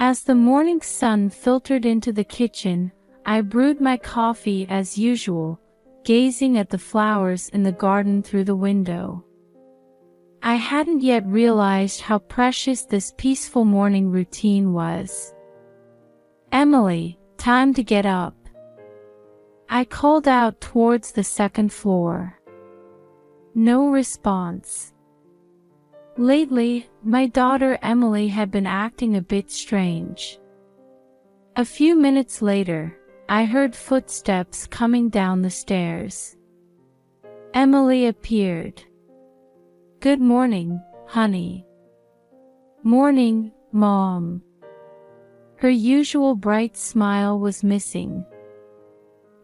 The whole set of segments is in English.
As the morning sun filtered into the kitchen, I brewed my coffee as usual, gazing at the flowers in the garden through the window. I hadn't yet realized how precious this peaceful morning routine was. "Emily, time to get up." I called out towards the second floor. No response. Lately, my daughter Emily had been acting a bit strange. A few minutes later, I heard footsteps coming down the stairs. Emily appeared. "Good morning, honey." "Morning, Mom." Her usual bright smile was missing.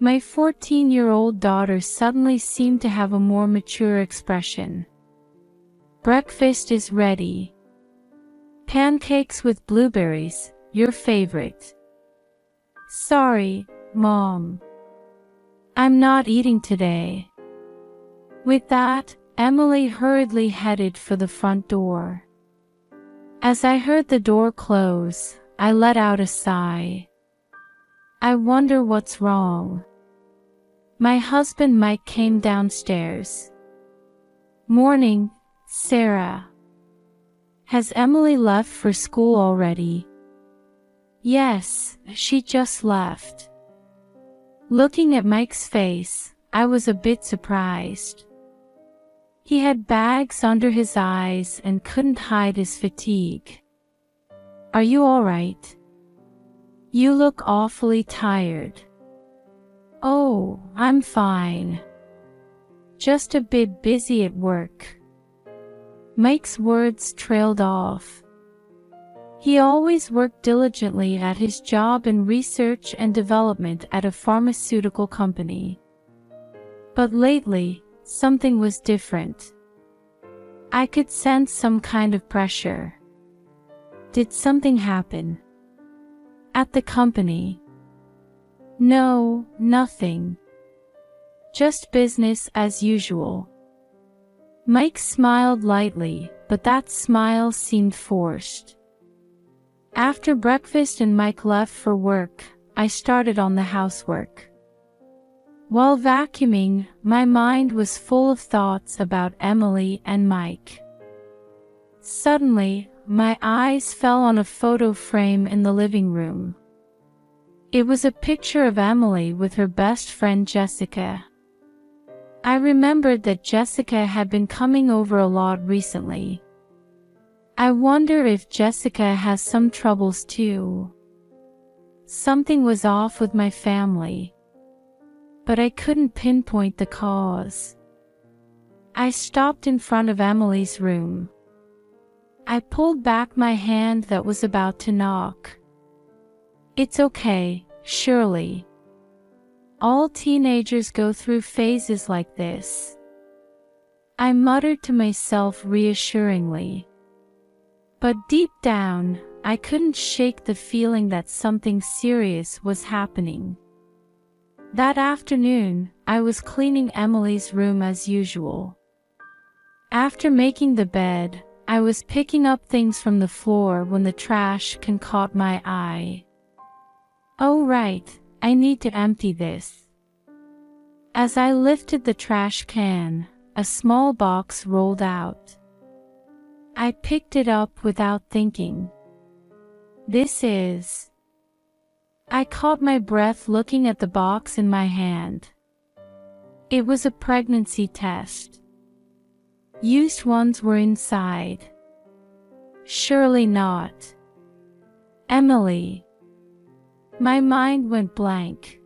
My 14-year-old daughter suddenly seemed to have a more mature expression. "Breakfast is ready. Pancakes with blueberries, your favorite." "Sorry, Mom. I'm not eating today." With that, Emily hurriedly headed for the front door. As I heard the door close, I let out a sigh. I wonder what's wrong. My husband Mike came downstairs. "Morning, Sarah. Has Emily left for school already?" "Yes, she just left." Looking at Mike's face, I was a bit surprised. He had bags under his eyes and couldn't hide his fatigue. "Are you all right? You look awfully tired." "Oh, I'm fine. Just a bit busy at work." Mike's words trailed off. He always worked diligently at his job in research and development at a pharmaceutical company. But lately, something was different. I could sense some kind of pressure. Did something happen? At the company? No, nothing. Just business as usual. Mike smiled lightly, but that smile seemed forced. After breakfast and Mike left for work, I started on the housework. While vacuuming, my mind was full of thoughts about Emily and Mike. Suddenly, my eyes fell on a photo frame in the living room. It was a picture of Emily with her best friend Jessica. I remembered that Jessica had been coming over a lot recently. I wonder if Jessica has some troubles too. Something was off with my family, but I couldn't pinpoint the cause. I stopped in front of Emily's room. I pulled back my hand that was about to knock. "It's okay, Shirley. All teenagers go through phases like this," I muttered to myself reassuringly. But deep down, I couldn't shake the feeling that something serious was happening. That afternoon, I was cleaning Emily's room as usual. After making the bed, I was picking up things from the floor when the trash can caught my eye. "Oh right, I need to empty this." As I lifted the trash can, a small box rolled out. I picked it up without thinking. "This is..." I caught my breath looking at the box in my hand. It was a pregnancy test. Used ones were inside. Surely not. Emily. My mind went blank.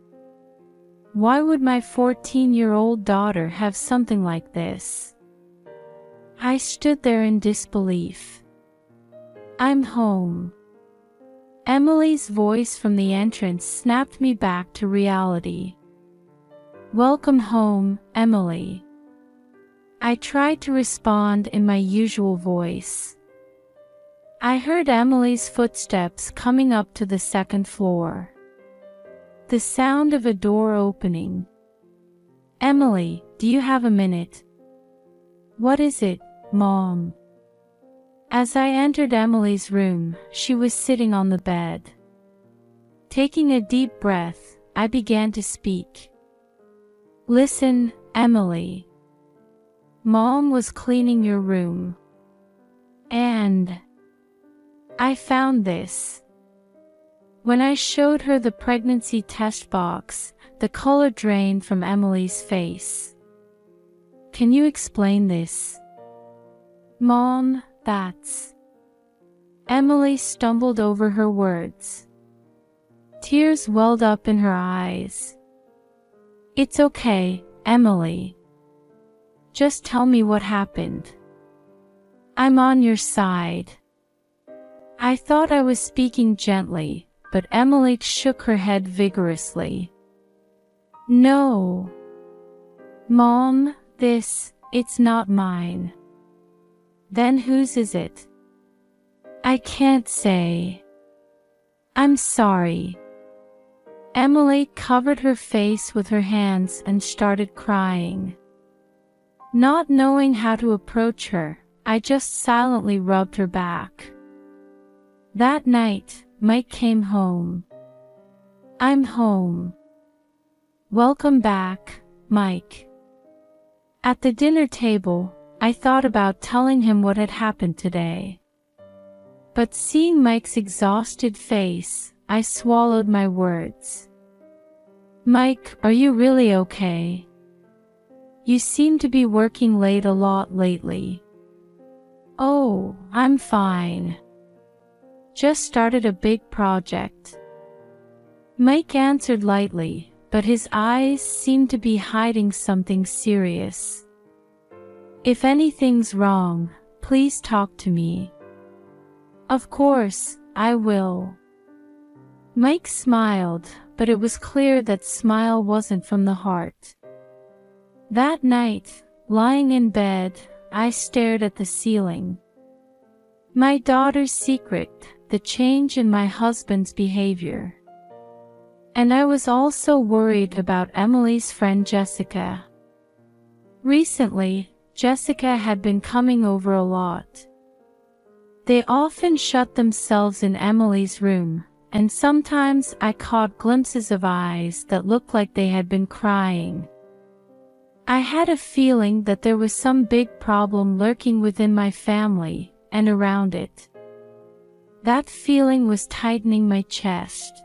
Why would my 14-year-old daughter have something like this? I stood there in disbelief. "I'm home." Emily's voice from the entrance snapped me back to reality. "Welcome home, Emily." I tried to respond in my usual voice. I heard Emily's footsteps coming up to the second floor. The sound of a door opening. "Emily, do you have a minute?" "What is it, Mom?" As I entered Emily's room, she was sitting on the bed. Taking a deep breath, I began to speak. Listen, Emily. Mom was cleaning your room. And I found this. When I showed her the pregnancy test box, the color drained from Emily's face. Can you explain this? Mom, that's... Emily stumbled over her words. Tears welled up in her eyes. It's okay, Emily. Just tell me what happened. I'm on your side. I thought I was speaking gently, but Emily shook her head vigorously. No. Mom, it's not mine. Then whose is it? I can't say. I'm sorry. Emily covered her face with her hands and started crying. Not knowing how to approach her, I just silently rubbed her back. That night, Mike came home. I'm home. Welcome back, Mike. At the dinner table, I thought about telling him what had happened today. But seeing Mike's exhausted face, I swallowed my words. Mike, are you really okay? You seem to be working late a lot lately. Oh, I'm fine. Just started a big project. Mike answered lightly, but his eyes seemed to be hiding something serious. If anything's wrong, please talk to me. Of course, I will. Mike smiled, but it was clear that smile wasn't from the heart. That night, lying in bed, I stared at the ceiling. My daughter's secret, the change in my husband's behavior. And I was also worried about Emily's friend Jessica. Recently, Jessica had been coming over a lot. They often shut themselves in Emily's room, and sometimes I caught glimpses of eyes that looked like they had been crying. I had a feeling that there was some big problem lurking within my family and around it. That feeling was tightening my chest.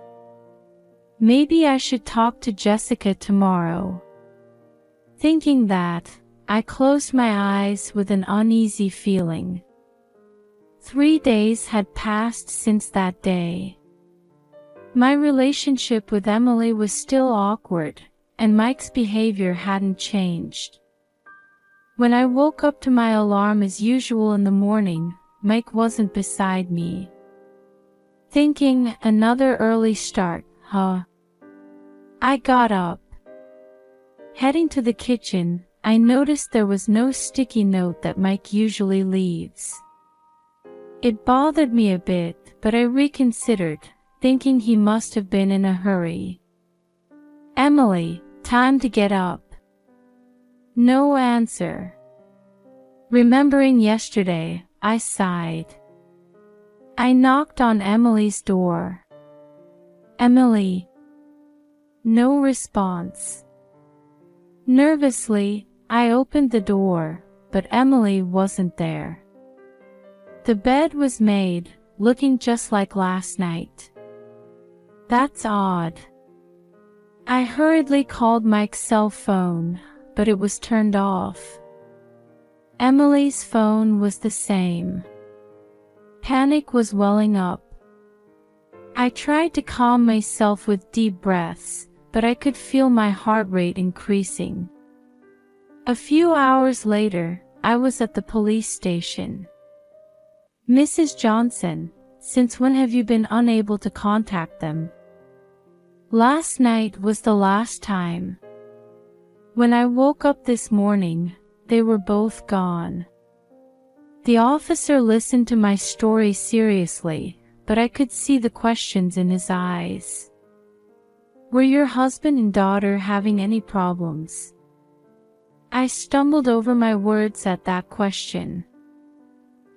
Maybe I should talk to Jessica tomorrow. Thinking that, I closed my eyes with an uneasy feeling. 3 days had passed since that day. My relationship with Emily was still awkward, and Mike's behavior hadn't changed. When I woke up to my alarm as usual in the morning, Mike wasn't beside me. Thinking, another early start, huh? I got up. Heading to the kitchen, I noticed there was no sticky note that Mike usually leaves. It bothered me a bit, but I reconsidered, thinking he must have been in a hurry. Emily, time to get up. No answer. Remembering yesterday, I sighed. I knocked on Emily's door. Emily. No response. Nervously, I opened the door, but Emily wasn't there. The bed was made, looking just like last night. That's odd. I hurriedly called Mike's cell phone, but it was turned off. Emily's phone was the same. Panic was welling up. I tried to calm myself with deep breaths, but I could feel my heart rate increasing. A few hours later, I was at the police station. Mrs. Johnson, since when have you been unable to contact them? Last night was the last time. When I woke up this morning, they were both gone. The officer listened to my story seriously, but I could see the questions in his eyes. Were your husband and daughter having any problems? I stumbled over my words at that question.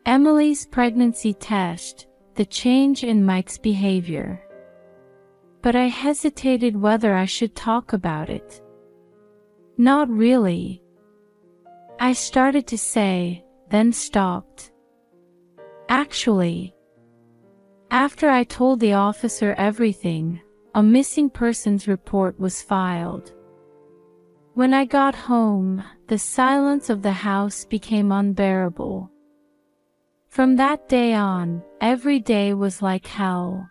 Emily's pregnancy test, the change in Mike's behavior. But I hesitated whether I should talk about it. Not really. I started to say, then stopped. Actually, after I told the officer everything, a missing persons report was filed. When I got home, the silence of the house became unbearable. From that day on, every day was like hell.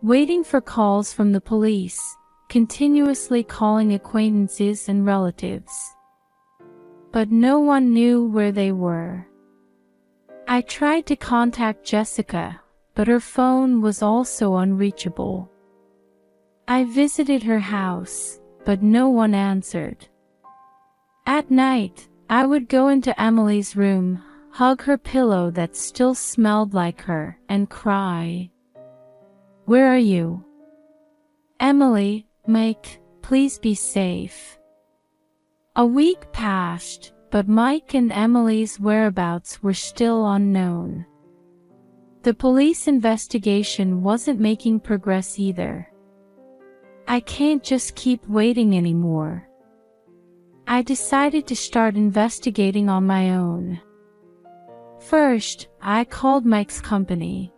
Waiting for calls from the police, continuously calling acquaintances and relatives. But no one knew where they were. I tried to contact Jessica, but her phone was also unreachable. I visited her house, but no one answered. At night, I would go into Emily's room, hug her pillow that still smelled like her, and cry. "Where are you? Emily, Mike, please be safe." A week passed, but Mike and Emily's whereabouts were still unknown. The police investigation wasn't making progress either. I can't just keep waiting anymore. I decided to start investigating on my own. First, I called Mike's company.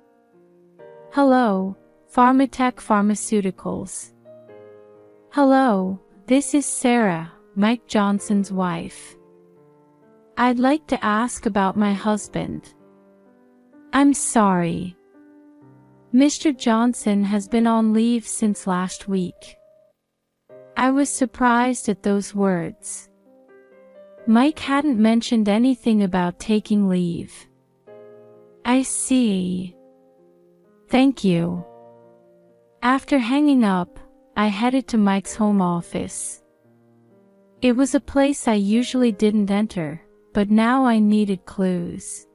"Hello, Pharmatech Pharmaceuticals." "Hello, this is Sarah, Mike Johnson's wife. I'd like to ask about my husband." "I'm sorry. Mr. Johnson has been on leave since last week." I was surprised at those words. Mike hadn't mentioned anything about taking leave. "I see. Thank you." After hanging up, I headed to Mike's home office. It was a place I usually didn't enter, but now I needed clues.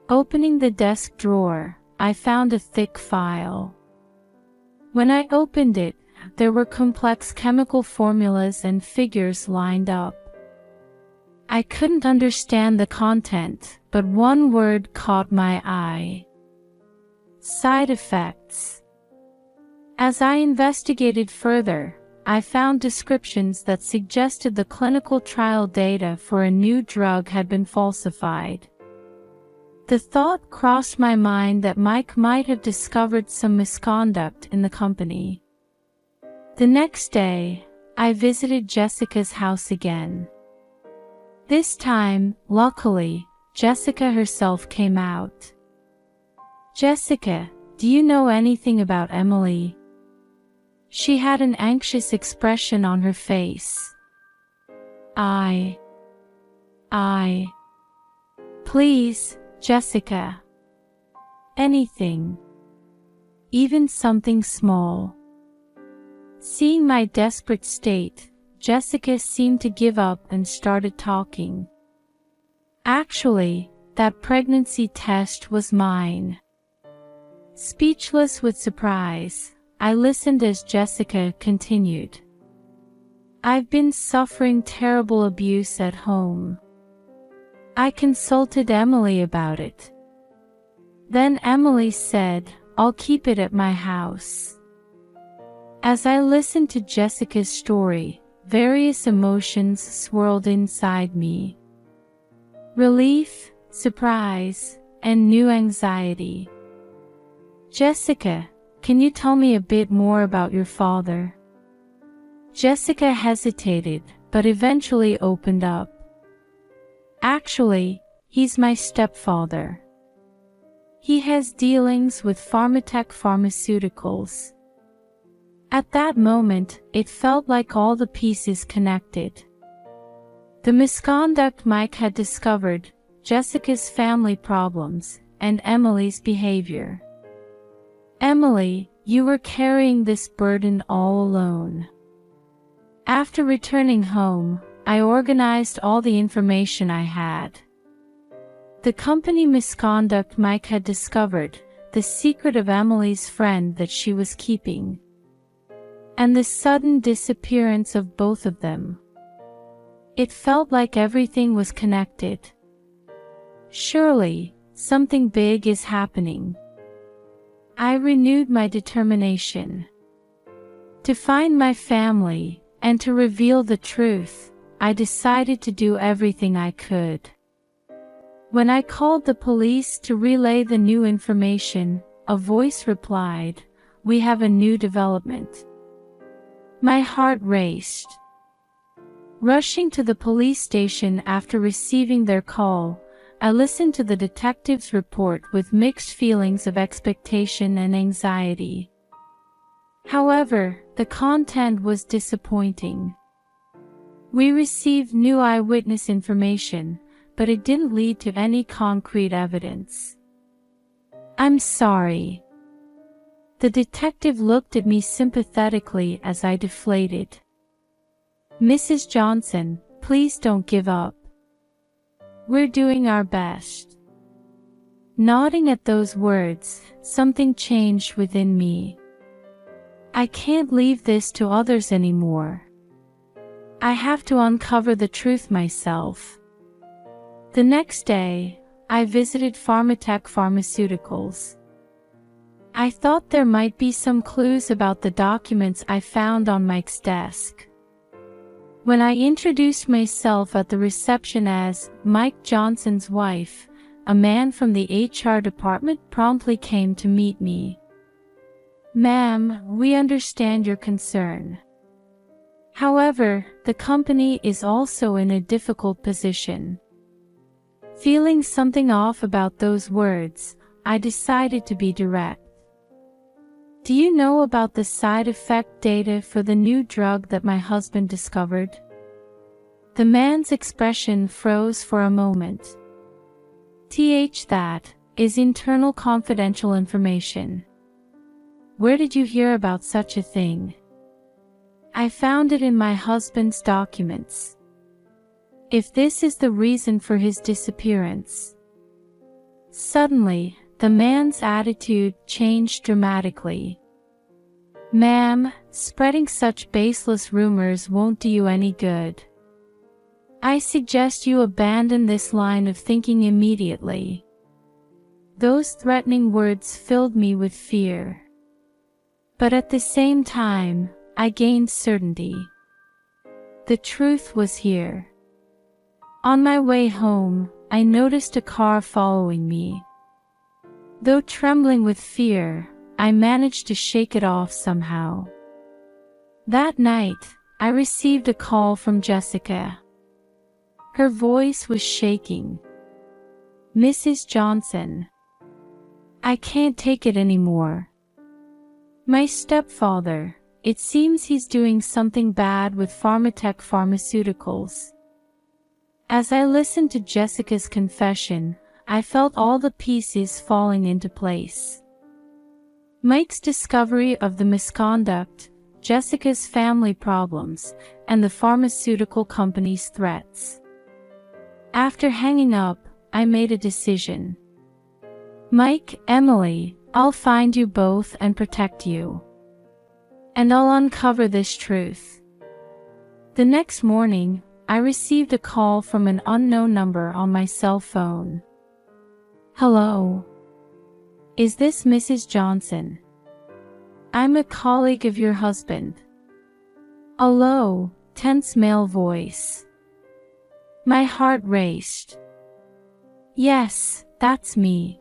Opening the desk drawer, I found a thick file. When I opened it, there were complex chemical formulas and figures lined up. I couldn't understand the content, but one word caught my eye. Side effects. As I investigated further, I found descriptions that suggested the clinical trial data for a new drug had been falsified. The thought crossed my mind that Mike might have discovered some misconduct in the company. The next day, I visited Jessica's house again. This time, luckily, Jessica herself came out. "Jessica, do you know anything about Emily?" She had an anxious expression on her face. I. Please, Jessica. Anything. Even something small." Seeing my desperate state, Jessica seemed to give up and started talking. "Actually, that pregnancy test was mine." Speechless with surprise, I listened as Jessica continued. "I've been suffering terrible abuse at home. I consulted Emily about it. Then Emily said, 'I'll keep it at my house.'" As I listened to Jessica's story, various emotions swirled inside me. Relief, surprise, and new anxiety. "Jessica, can you tell me a bit more about your father?" Jessica hesitated, but eventually opened up. "Actually, he's my stepfather. He has dealings with Pharmatech Pharmaceuticals." At that moment, it felt like all the pieces connected. The misconduct Mike had discovered, Jessica's family problems, and Emily's behavior. "Emily, you were carrying this burden all alone." After returning home, I organized all the information I had. The company misconduct Mike had discovered, the secret of Emily's friend that she was keeping, and the sudden disappearance of both of them. It felt like everything was connected. Surely, something big is happening. I renewed my determination to find my family and to reveal the truth. I decided to do everything I could. When I called the police to relay the new information, a voice replied, "We have a new development." My heart raced. Rushing to the police station after receiving their call, I listened to the detective's report with mixed feelings of expectation and anxiety. However, the content was disappointing. We received new eyewitness information, but it didn't lead to any concrete evidence. "I'm sorry." The detective looked at me sympathetically as I deflated. "Mrs. Johnson, please don't give up. We're doing our best." Nodding at those words, something changed within me. I can't leave this to others anymore. I have to uncover the truth myself. The next day, I visited Pharmatech Pharmaceuticals. I thought there might be some clues about the documents I found on Mike's desk. When I introduced myself at the reception as Mike Johnson's wife, a man from the HR department promptly came to meet me. "Ma'am, we understand your concern. However, the company is also in a difficult position." Feeling something off about those words, I decided to be direct. "Do you know about the side effect data for the new drug that my husband discovered?" The man's expression froze for a moment. That is internal confidential information." "Where did you hear about such a thing?" "I found it in my husband's documents." "If this is the reason for his disappearance." Suddenly, the man's attitude changed dramatically. "Ma'am, spreading such baseless rumors won't do you any good. I suggest you abandon this line of thinking immediately." Those threatening words filled me with fear. But at the same time, I gained certainty. The truth was here. On my way home, I noticed a car following me. Though trembling with fear, I managed to shake it off somehow. That night, I received a call from Jessica. Her voice was shaking. "Mrs. Johnson, I can't take it anymore. My stepfather, it seems he's doing something bad with Pharmatech Pharmaceuticals." As I listened to Jessica's confession, I felt all the pieces falling into place. Mike's discovery of the misconduct, Jessica's family problems, and the pharmaceutical company's threats. After hanging up, I made a decision. "Mike, Emily, I'll find you both and protect you. And I'll uncover this truth." The next morning, I received a call from an unknown number on my cell phone. "Hello. Is this Mrs. Johnson? I'm a colleague of your husband." A low, tense male voice. My heart raced. "Yes, that's me.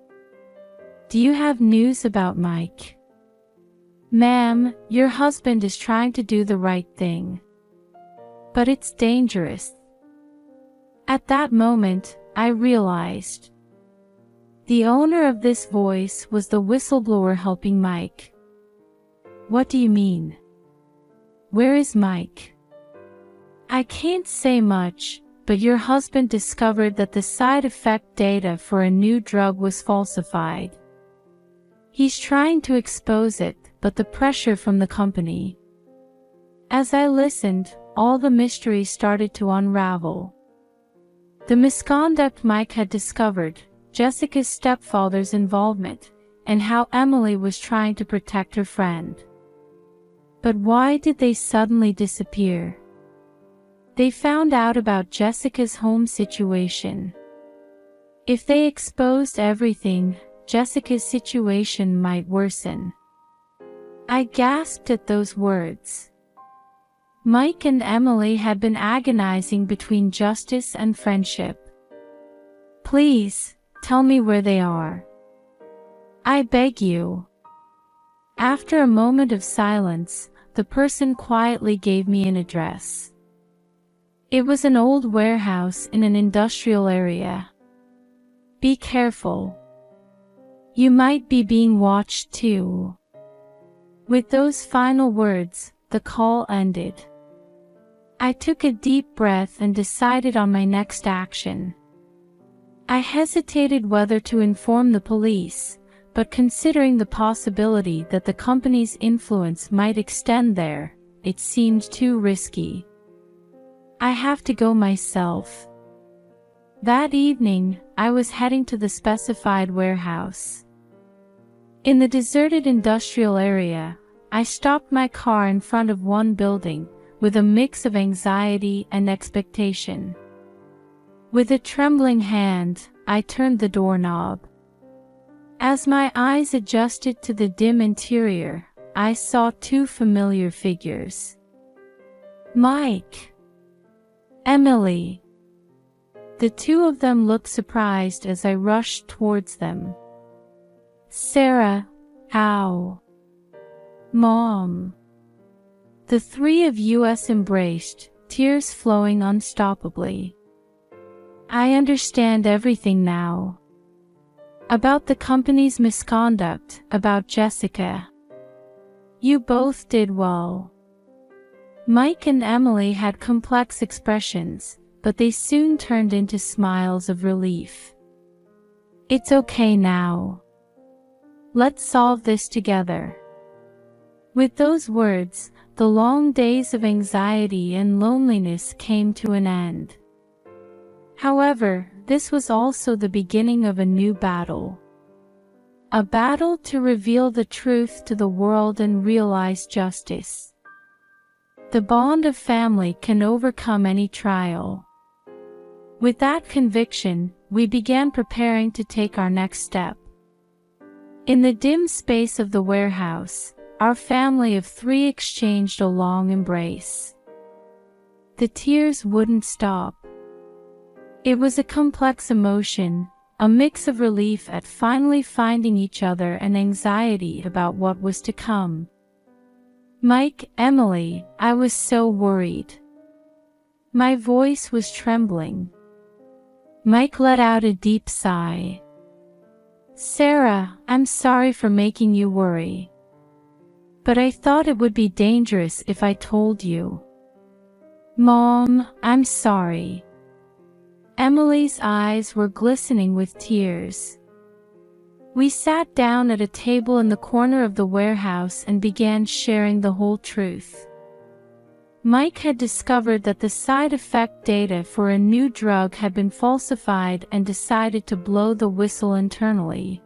Do you have news about Mike?" "Ma'am, your husband is trying to do the right thing. But it's dangerous." At that moment, I realized. The owner of this voice was the whistleblower helping Mike. "What do you mean? Where is Mike?" "I can't say much, but your husband discovered that the side effect data for a new drug was falsified. He's trying to expose it, but the pressure from the company." As I listened, all the mystery started to unravel. The misconduct Mike had discovered, Jessica's stepfather's involvement, and how Emily was trying to protect her friend. But why did they suddenly disappear? They found out about Jessica's home situation. If they exposed everything, Jessica's situation might worsen. I gasped at those words. Mike and Emily had been agonizing between justice and friendship. Please, tell me where they are. I beg you. After a moment of silence, the person quietly gave me an address. It was an old warehouse in an industrial area. Be careful. You might be being watched too. With those final words, the call ended. I took a deep breath and decided on my next action. I hesitated whether to inform the police, but considering the possibility that the company's influence might extend there, it seemed too risky. I have to go myself. That evening, I was heading to the specified warehouse. In the deserted industrial area, I stopped my car in front of one building, with a mix of anxiety and expectation. With a trembling hand, I turned the doorknob. As my eyes adjusted to the dim interior, I saw two familiar figures. Mike. Emily. The two of them looked surprised as I rushed towards them. Sarah, ow. Mom. The three of us embraced, tears flowing unstoppably. I understand everything now. About the company's misconduct, about Jessica. You both did well. Mike and Emily had complex expressions, but they soon turned into smiles of relief. It's okay now. Let's solve this together. With those words, the long days of anxiety and loneliness came to an end. However, this was also the beginning of a new battle. A battle to reveal the truth to the world and realize justice. The bond of family can overcome any trial. With that conviction, we began preparing to take our next step. In the dim space of the warehouse, our family of three exchanged a long embrace. The tears wouldn't stop. It was a complex emotion, a mix of relief at finally finding each other and anxiety about what was to come. Mike, Emily, I was so worried. My voice was trembling. Mike let out a deep sigh. Sarah, I'm sorry for making you worry. But I thought it would be dangerous if I told you. Mom, I'm sorry. Emily's eyes were glistening with tears. We sat down at a table in the corner of the warehouse and began sharing the whole truth. Mike had discovered that the side effect data for a new drug had been falsified and decided to blow the whistle internally.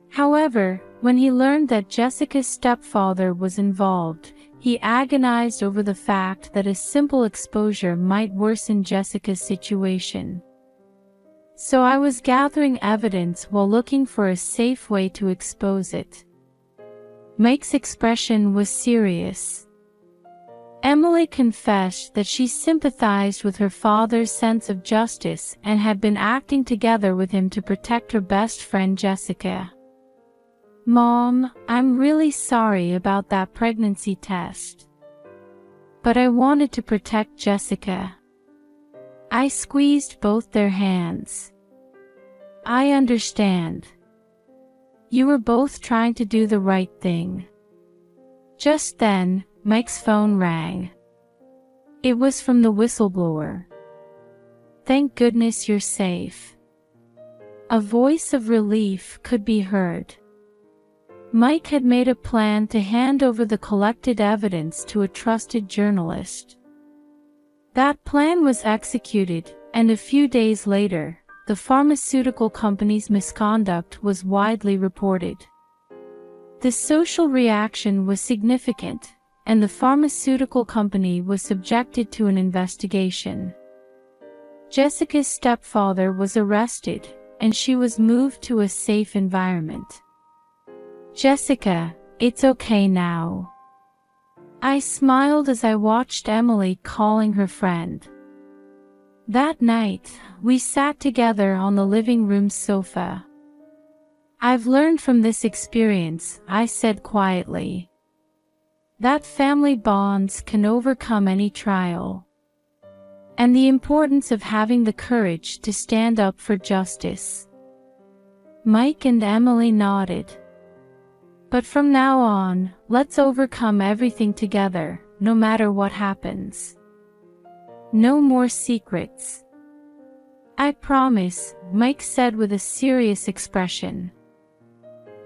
However, when he learned that Jessica's stepfather was involved, he agonized over the fact that a simple exposure might worsen Jessica's situation. So I was gathering evidence while looking for a safe way to expose it. Mike's expression was serious. Emily confessed that she sympathized with her father's sense of justice and had been acting together with him to protect her best friend Jessica. Mom, I'm really sorry about that pregnancy test. But I wanted to protect Jessica. I squeezed both their hands. I understand. You were both trying to do the right thing. Just then, Mike's phone rang. It was from the whistleblower. Thank goodness you're safe. A voice of relief could be heard. Mike had made a plan to hand over the collected evidence to a trusted journalist. That plan was executed, and a few days later, the pharmaceutical company's misconduct was widely reported. The social reaction was significant, and the pharmaceutical company was subjected to an investigation. Jessica's stepfather was arrested, and she was moved to a safe environment. Jessica, it's okay now. I smiled as I watched Emily calling her friend. That night, we sat together on the living room sofa. I've learned from this experience, I said quietly, that family bonds can overcome any trial, and the importance of having the courage to stand up for justice. Mike and Emily nodded. But from now on, let's overcome everything together, no matter what happens. No more secrets. I promise, Mike said with a serious expression.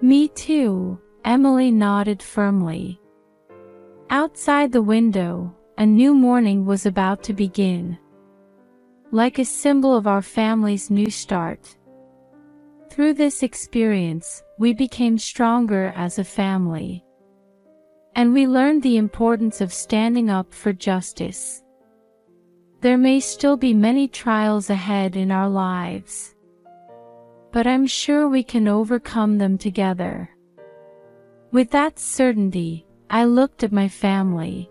Me too, Emily nodded firmly. Outside the window, a new morning was about to begin. Like a symbol of our family's new start. Through this experience, we became stronger as a family. And we learned the importance of standing up for justice. There may still be many trials ahead in our lives, but I'm sure we can overcome them together. With that certainty, I looked at my family.